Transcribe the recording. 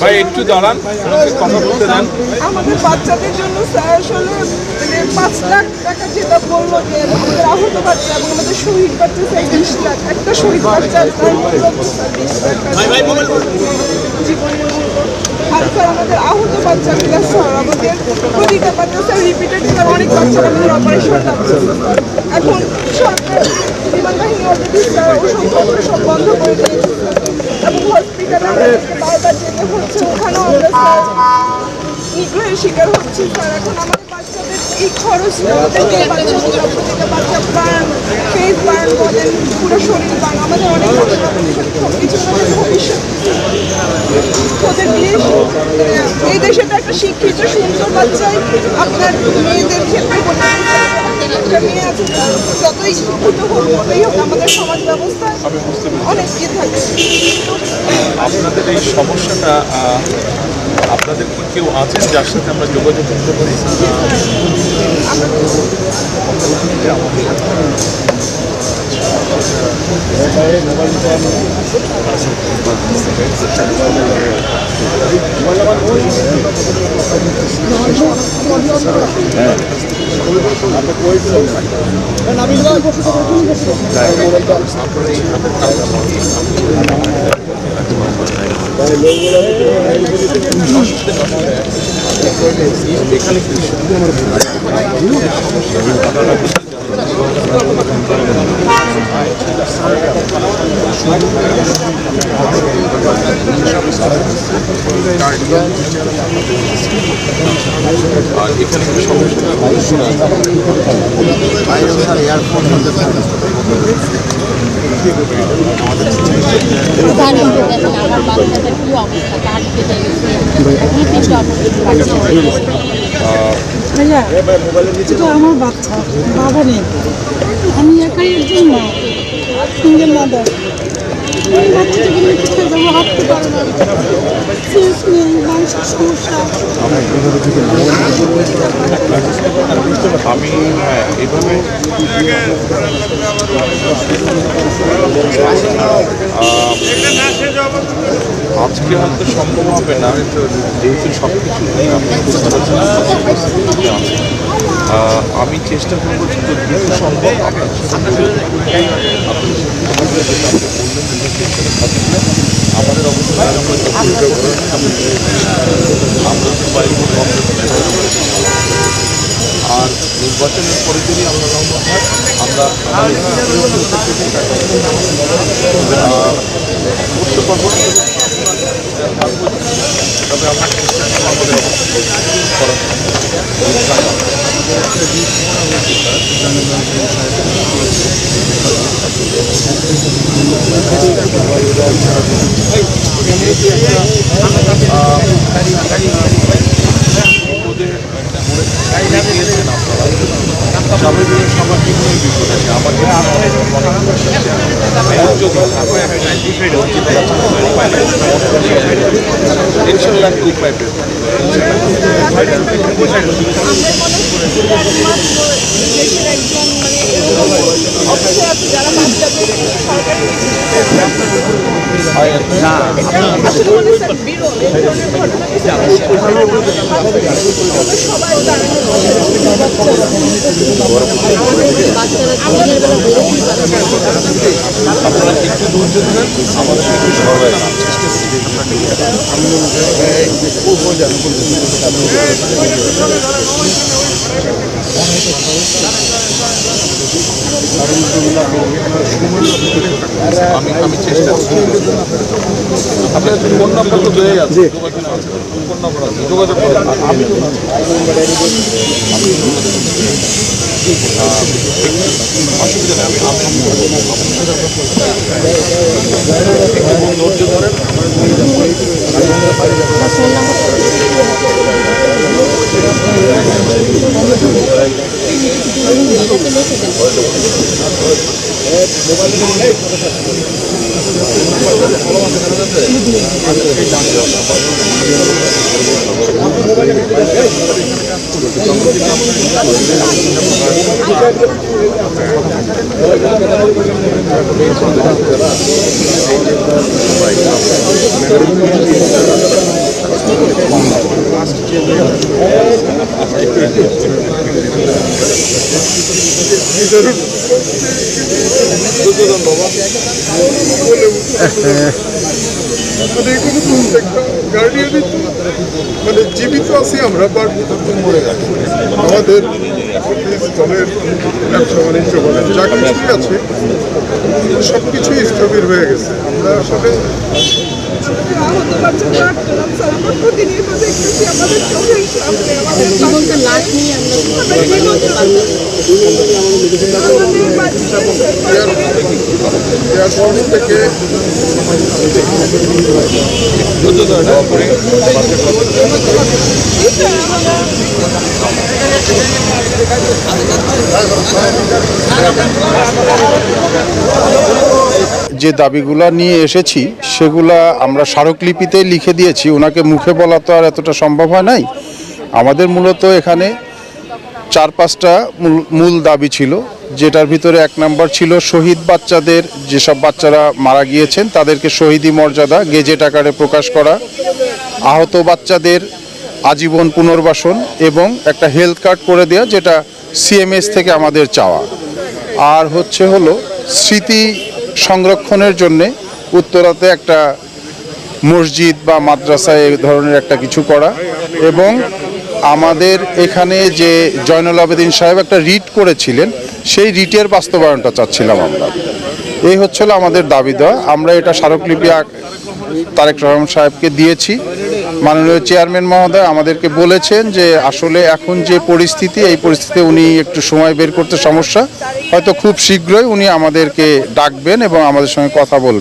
ভাই একটু দাঁড়ান, কথা বলতে দেন। আমাদের বাচ্চাদের জন্য স্যার আসলে 5 লাখ টাকা যেটা বললো যে আমাদের আহত বাচ্চা এবং আমাদের শহীদ বাচ্চা স্যার 20 লাখ, একটা শহীদ বাচ্চা স্যার 20 লাখ জীবনের আর স্যার আমাদের আহত বাচ্চাগুলো স্যার আমাদের প্রতিটা বাচ্চা স্যার রিপিটেড স্যার অনেক বাচ্চা আমাদের অপারেশন লাগছে। এখন সরকার বিমান বাহিনী অলরেডি স্যার ওষুধপত্র সব বন্ধ করে দিয়েছে এবং হসপিটালে আমাদেরকে বারবার যেতে হচ্ছে, ওখানেও আমরা স্যার নিগ্রহের শিকার হচ্ছে স্যার। এখন আমাদের বাচ্চাদের এই খরচটা আমাদের যে বাচ্চাগুলো প্রতিটা বাচ্চা বার্ন, ফেস বার্ন বলেন, পুরো শরীর বার্ন, আমাদের অনেক সব কিছু আমাদের ভবিষ্যৎ ওদের বিয়ে। এই দেশে তো একটা শিক্ষিত সুন্দর বাচ্চাই আপনার মেয়েদের ক্ষেত্রে একটা মেয়ে আছে যতই শিক্ষিত হোক ততই হোক আমাদের সমাজ ব্যবস্থা অনেক ইয়ে থাকে। আপনাদের এই সমস্যাটা আপনাদের কি কেউ আছেন যার সাথে আমরা যোগাযোগ করতে পারি? এখানে আমার বাচ্চা, বাবা নেই, আমি একাই একজন মা, সিঙ্গেল মাদার। ওই বাচ্চাটাকে নিয়ে কোথায় যাবো, হাঁটতে পারে না, সেন্স নেই, মানসিক সমস্যা। আমি এইভাবে আজকে হয়তো সম্ভব হবে না, যেহেতু সব কিছু আমি চেষ্টা করবো যত দ্রুত সম্ভব আমাদের অবস্থায় আর নির্বাচনের পরে যদি আমরা করতে পারবো, তবে আমরা আমাদের ইনশাল্লাহ খুব পাইবে। যারা বাচ্চাদের সরকারি সবাই আপনারা একটু ধৈর্য ধরেন, আমাদের একটু সবাই আমি চেষ্টা করছি। আপনার ফোন নাম্বার তো দেওয়াই আছে, ফোন নাম্বার আছে, যোগাযোগ করেন। অসুবিধা নেই, আমি ধৈর্য ধরেন। মানে কোনো প্রত্যেকটা গার্ডিয়ানই মানে জীবিত আছি আমরা, বাট আমাদের দলের ব্যবসা বাণিজ্য বলেন যা কিছুই আছে সব কিছুই স্থবির হয়ে গেছে। আমরা আসলে আহত বাচ্চাদের আত্মনাদ স্যার আমরা প্রতিনিয়ত দেখতেছি আমাদের চোখের সামনে আমাদের জীবনটা লাশ নিয়ে আমাদের দেওয়ার শুরু থেকে যে দাবিগুলা নিয়ে এসেছি সেগুলা আমরা স্মারকলিপিতে লিখে দিয়েছি। ওনাকে মুখে বলা তো আর এতটা সম্ভব হয় নাই। আমাদের মূলত এখানে 4-5টা মূল দাবি ছিল, যেটার ভিতরে 1 নম্বর ছিল শহীদ বাচ্চাদের, যেসব বাচ্চারা মারা গিয়েছেন তাদেরকে শহীদি মর্যাদা গেজেট আকারে প্রকাশ করা, আহত বাচ্চাদের আজীবন পুনর্বাসন এবং একটা হেলথ কার্ড করে দেওয়া, যেটা সিএমএস থেকে আমাদের চাওয়া। আর হলো স্মৃতি সংরক্ষণের জন্যে উত্তরাতে একটা মসজিদ বা মাদ্রাসা এই ধরনের একটা কিছু করা, এবং আমাদের এখানে যে জয়নুল আবেদিন সাহেব একটা রিট করেছিলেন সেই রিটের বাস্তবায়নটা চাচ্ছিলাম আমরা। এই হচ্ছিল আমাদের দাবি দেওয়া। আমরা এটা স্মারকলিপি তারেক রহমান সাহেবকে দিয়েছি। মাননীয় চেয়ারম্যান মহোদয় আমাদেরকে বলেছেন যে আসলে এখন যে পরিস্থিতি, এই পরিস্থিতিতে উনি একটু সময় বের করতে সমস্যা, হয়তো খুব শীঘ্রই উনি আমাদেরকে ডাকবেন এবং আমাদের সঙ্গে কথা বলবেন।